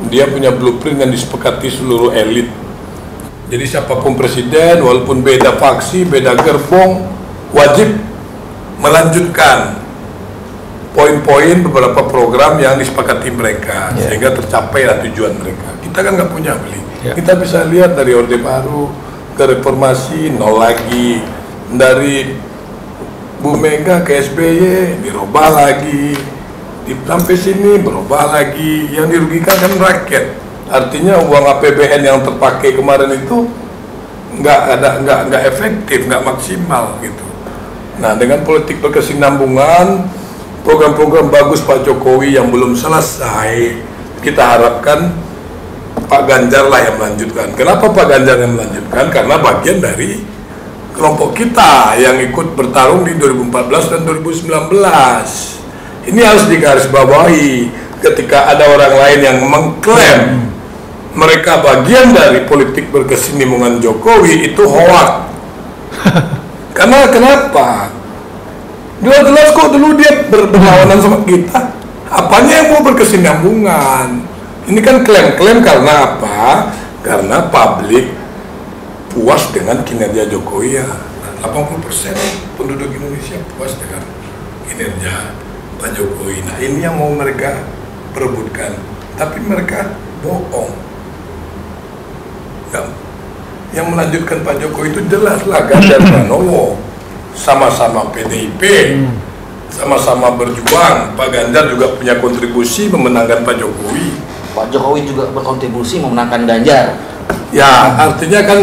[SPEAKER 2] Dia punya blueprint yang disepakati seluruh elit. Jadi siapapun presiden, walaupun beda faksi, beda gerbong, wajib melanjutkan poin-poin beberapa program yang disepakati mereka, sehingga tercapailah tujuan mereka. Kita kan nggak punya beli. Kita bisa lihat dari Orde Baru ke reformasi nol lagi, dari Bu Mega ke SBY dirubah lagi, sampai sini berubah lagi. Yang dirugikan kan rakyat. Artinya uang APBN yang terpakai kemarin itu nggak efektif, nggak maksimal gitu. Nah, dengan politik berkesinambungan, program-program bagus Pak Jokowi yang belum selesai, kita harapkan Pak Ganjar lah yang melanjutkan. Kenapa Pak Ganjar yang melanjutkan? Karena bagian dari kelompok kita yang ikut bertarung di 2014 dan 2019. Ini harus digarisbawahi ketika ada orang lain yang mengklaim mereka bagian dari politik berkesinambungan Jokowi, itu hoak. Karena kenapa? Jelas kok dulu dia berlawanan sama kita. Apanya yang mau berkesinambungan? Ini kan klaim-klaim karena apa? Karena publik puas dengan kinerja Jokowi ya. 80% penduduk Indonesia puas dengan kinerja Pak Jokowi. Nah, ini yang mau mereka perebutkan. Tapi mereka bohong. Yang melanjutkan Pak Jokowi itu jelaslah Ganjar Pranowo, sama-sama PDIP, sama-sama berjuang. Pak Ganjar juga punya kontribusi memenangkan Pak Jokowi.
[SPEAKER 4] Pak Jokowi juga berkontribusi memenangkan Ganjar.
[SPEAKER 2] Ya, artinya kan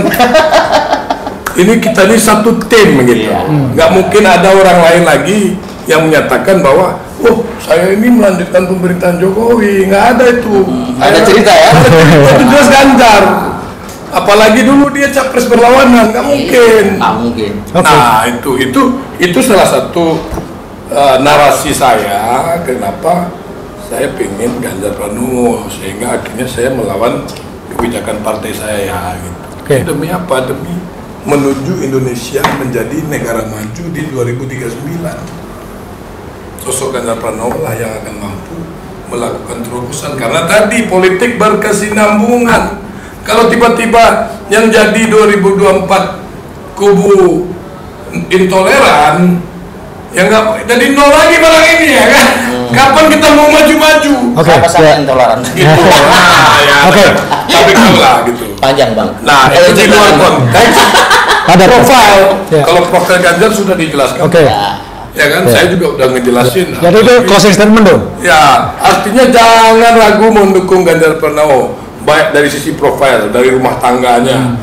[SPEAKER 2] ini kita ini satu tim begitu. Nggak mungkin ada orang lain lagi yang menyatakan bahwa, oh saya ini melanjutkan pemerintahan Jokowi. Nggak ada itu.
[SPEAKER 4] Ada cerita ya?
[SPEAKER 2] Itu jelas Ganjar. Apalagi dulu dia capres berlawanan, nggak mungkin.
[SPEAKER 4] Nggak mungkin.
[SPEAKER 2] Nah, itu salah satu narasi saya kenapa saya pengen Ganjar Pranowo, sehingga akhirnya saya melawan kebijakan partai saya gitu. Demi apa? Demi menuju Indonesia menjadi negara maju di 2039. Sosok Ganjar Pranowo lah yang akan mampu melakukan terobosan, karena tadi politik berkesinambungan. Kalau tiba-tiba yang jadi 2024 kubu intoleran, ya nggak jadi nol lagi barang ini ya kan? Kapan kita mau maju-maju?
[SPEAKER 4] Apa saja intoleran?
[SPEAKER 2] Gitu. Nah, ya, tapi lah gitu.
[SPEAKER 4] Panjang bang.
[SPEAKER 2] Nah, itu di luar konteks. Ada profil. Kalau profil Ganjar sudah dijelaskan. Ya kan, saya juga udah ngejelasin.
[SPEAKER 1] Jadi itu closing statement dong.
[SPEAKER 2] Ya, artinya jangan ragu mendukung Ganjar Pranowo. Baik dari sisi profil, dari rumah tangganya.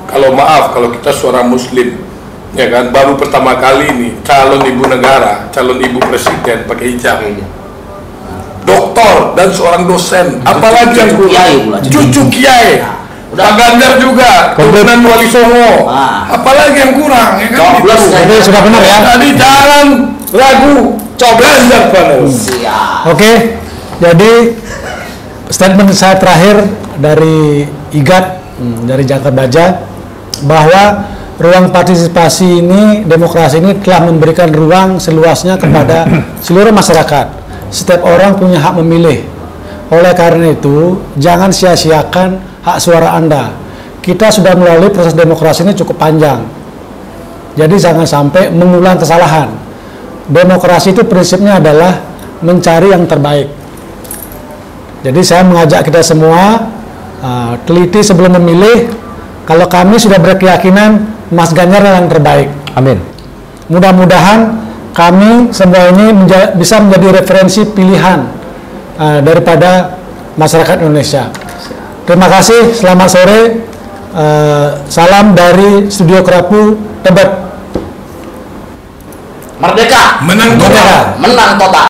[SPEAKER 2] Kalau maaf, kalau kita seorang muslim, ya kan, baru pertama kali ini calon ibu negara, calon ibu presiden pakai hijab, doktor dan seorang dosen, apalagi yang kurang, cucu kiai, Pak Ganjar juga, keturunan Wali Songo, apalagi yang kurang, ya kan?
[SPEAKER 1] Ini sudah benar ya.
[SPEAKER 2] Jadi jangan ragu, coba Ganjar Pranowo.
[SPEAKER 1] Oke, jadi statement saya terakhir dari IGAT, dari Jangkar Baja, bahwa ruang partisipasi ini, demokrasi ini telah memberikan ruang seluasnya kepada seluruh masyarakat. Setiap orang punya hak memilih. Oleh karena itu, jangan sia-siakan hak suara Anda. Kita sudah melalui proses demokrasi ini cukup panjang. Jadi jangan sampai mengulang kesalahan. Demokrasi itu prinsipnya adalah mencari yang terbaik. Jadi saya mengajak kita semua teliti sebelum memilih. Kalau kami sudah berkeyakinan Mas Ganjar yang terbaik.
[SPEAKER 3] Amin.
[SPEAKER 1] Mudah-mudahan kami semua ini bisa menjadi referensi pilihan daripada masyarakat Indonesia. Terima kasih. Selamat sore. Salam dari Studio Kerapu, Tebet.
[SPEAKER 4] Merdeka.
[SPEAKER 2] Menang total.
[SPEAKER 4] Menang total.